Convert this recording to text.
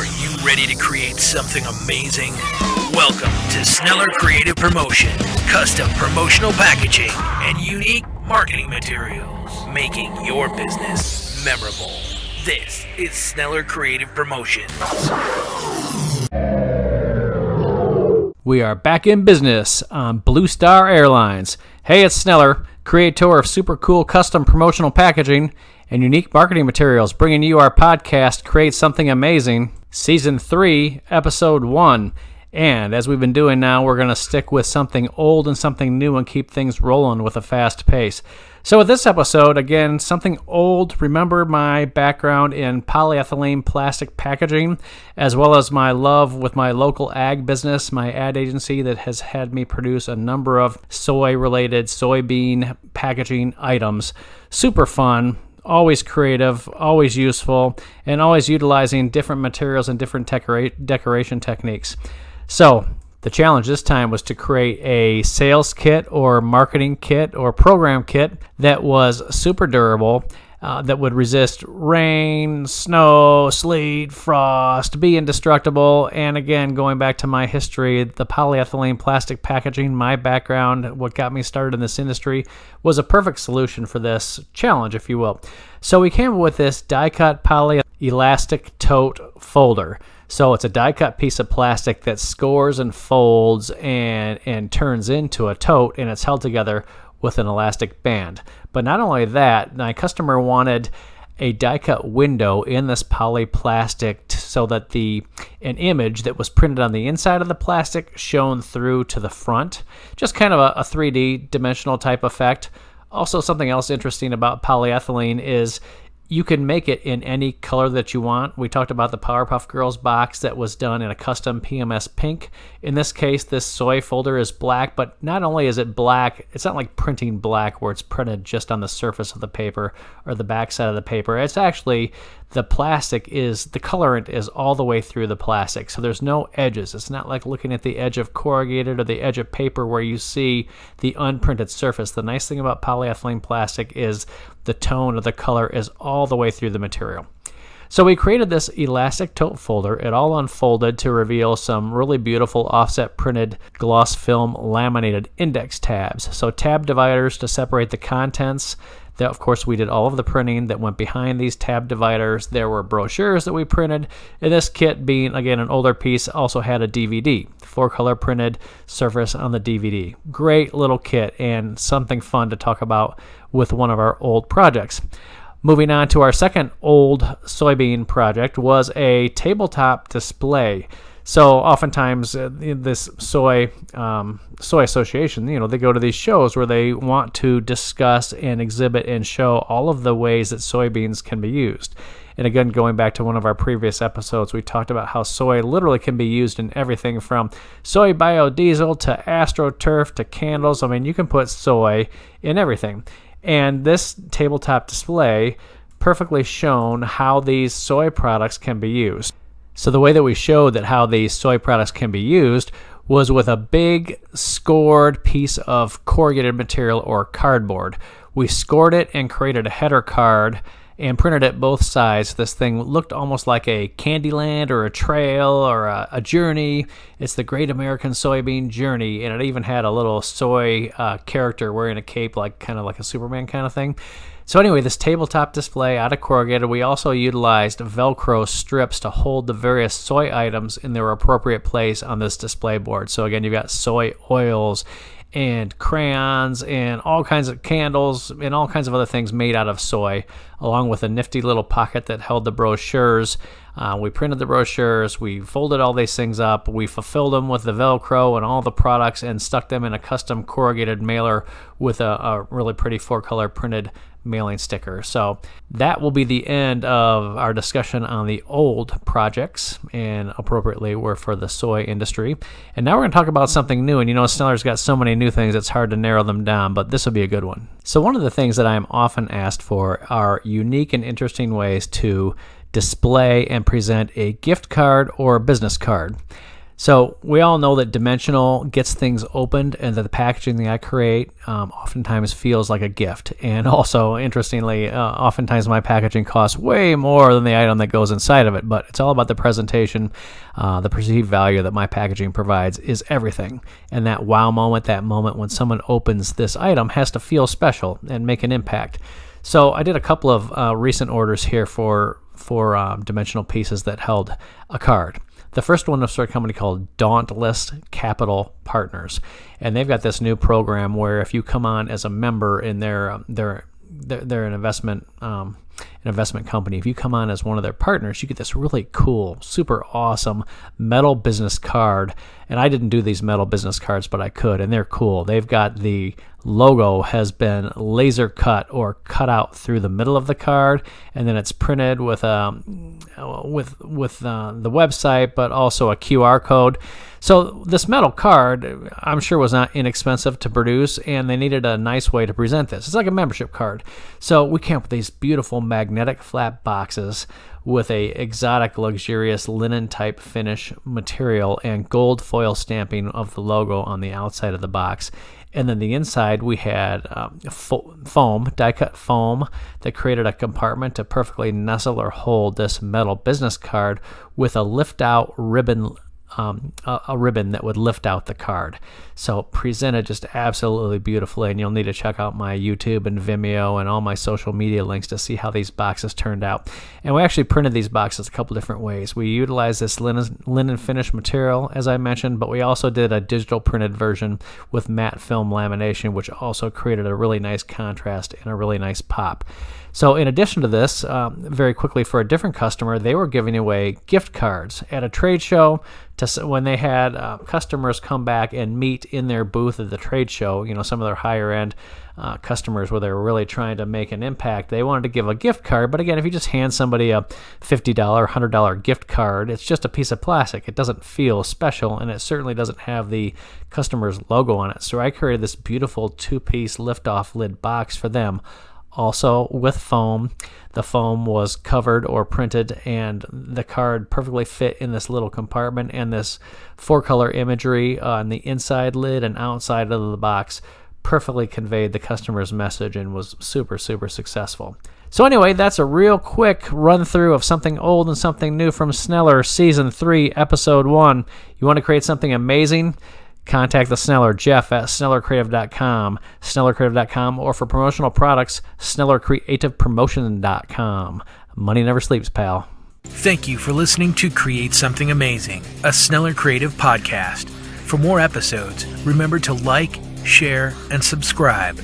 Are you ready to create something amazing? Welcome to Sneller Creative Promotions, custom promotional packaging, and unique marketing materials, making your business memorable. This is Sneller Creative Promotions. We are back in business on Blue Star Airlines. Hey, it's Sneller, creator of SuperCool Custom Promotional Packaging and Unique Marketing Materials, bringing you our podcast, Create Something Amazing, Season 3, Episode 1. And as we've been doing now, we're going to stick with something old and something new and keep things rolling with a fast pace. So with this episode, again, something old. Remember my background in polyethylene plastic packaging, as well as my love with my local ag business, my ad agency that has had me produce a number of soy-related soybean packaging items. Super fun. Always creative, always useful, and always utilizing different materials and different decoration techniques. So the challenge this time was to create a sales kit or marketing kit or program kit that was super durable, that would resist rain, snow, sleet, frost, be indestructible. And again, going back to my history, the polyethylene plastic packaging, my background, what got me started in this industry, was a perfect solution for this challenge, if you will. So we came up with this die-cut polyelastic tote folder. So it's a die-cut piece of plastic that scores and folds and turns into a tote, and it's held together with an elastic band. But not only that, my customer wanted a die-cut window in this polyplastic so that an image that was printed on the inside of the plastic shone through to the front. Just kind of a 3D dimensional type effect. Also, something else interesting about polyethylene is you can make it in any color that you want. We talked about the Powerpuff Girls box that was done in a custom PMS pink. In this case, this soy folder is black, but not only is it black, it's not like printing black where it's printed just on the surface of the paper or the back side of the paper. It's actually, the colorant is all the way through the plastic. So there's no edges. It's not like looking at the edge of corrugated or the edge of paper where you see the unprinted surface. The nice thing about polyethylene plastic is the tone of the color is all the way through the material. So we created this elastic tote folder. It all unfolded to reveal some really beautiful offset printed gloss film laminated index tabs. So tab dividers to separate the contents. That, of course, we did all of the printing that went behind these tab dividers. There were brochures that we printed. And this kit, being, again, an older piece, also had a DVD, 4-color printed surface on the DVD. Great little kit and something fun to talk about with one of our old projects. Moving on to our second old soybean project was a tabletop display. So oftentimes in this soy association, they go to these shows where they want to discuss and exhibit and show all of the ways that soybeans can be used. And again, going back to one of our previous episodes, we talked about how soy literally can be used in everything from soy biodiesel to AstroTurf to candles. I mean, you can put soy in everything. And this tabletop display perfectly shown how these soy products can be used. So the way that we showed that how these soy products can be used was with a big scored piece of corrugated material or cardboard. We scored it and created a header card and printed it both sides. This thing looked almost like a Candyland or a trail or a journey. It's the Great American Soybean Journey, and it even had a little soy character wearing a cape, kind of like a Superman kind of thing. So anyway, this tabletop display out of corrugated, we also utilized Velcro strips to hold the various soy items in their appropriate place on this display board. So again, you've got soy oils and crayons and all kinds of candles and all kinds of other things made out of soy, along with a nifty little pocket that held the brochures. We printed the brochures, we folded all these things up, we fulfilled them with the Velcro and all the products and stuck them in a custom corrugated mailer with a really pretty 4-color printed mailing sticker. So that will be the end of our discussion on the old projects, and appropriately were for the soy industry. And now we're going to talk about something new. And Sneller's got so many new things, it's hard to narrow them down, but this will be a good one. So one of the things that I am often asked for are unique and interesting ways to display and present a gift card or a business card. So we all know that Dimensional gets things opened, and that the packaging that I create oftentimes feels like a gift. And also, interestingly, oftentimes my packaging costs way more than the item that goes inside of it. But it's all about the presentation. The perceived value that my packaging provides is everything. And that wow moment, that moment when someone opens this item, has to feel special and make an impact. So I did a couple of recent orders here for Dimensional pieces that held a card. The first one was for a company called Dauntless Capital Partners, and they've got this new program where if you come on as a member in they're an investment company. If you come on as one of their partners, you get this really cool, super awesome metal business card. And I didn't do these metal business cards, but I could, and they're cool. They've got the logo has been laser cut or cut out through the middle of the card, and then it's printed with the website, but also a QR code. So this metal card, I'm sure, was not inexpensive to produce, and they needed a nice way to present this. It's like a membership card. So we came up with these beautiful magnetic flat boxes with a exotic, luxurious linen-type finish material and gold foil stamping of the logo on the outside of the box. And then the inside, we had foam, die-cut foam that created a compartment to perfectly nestle or hold this metal business card with a lift-out ribbon, a ribbon that would lift out the card. So presented just absolutely beautifully, and you'll need to check out my YouTube and Vimeo and all my social media links to see how these boxes turned out. And we actually printed these boxes a couple different ways. We utilized this linen finish material, as I mentioned, but we also did a digital printed version with matte film lamination, which also created a really nice contrast and a really nice pop. So in addition to this, very quickly for a different customer, they were giving away gift cards at a trade show when they had customers come back and meet in their booth at the trade show. You know, some of their higher end customers where they were really trying to make an impact. They wanted to give a gift card, but again, if you just hand somebody a $50, $100 gift card, it's just a piece of plastic. It doesn't feel special, and it certainly doesn't have the customer's logo on it. So I created this beautiful two-piece lift-off lid box for them, also with foam. The foam was covered or printed, and the card perfectly fit in this little compartment, and this 4-color imagery on the inside lid and outside of the box perfectly conveyed the customer's message and was super, super successful. So anyway, that's a real quick run through of something old and something new from Sneller Season 3, Episode 1. You want to create something amazing? Contact the Sneller, Jeff at snellercreative.com, snellercreative.com, or for promotional products, snellercreativepromotions.com. Money never sleeps, pal. Thank you for listening to Create Something Amazing, a Sneller Creative podcast. For more episodes, remember to like, share, and subscribe.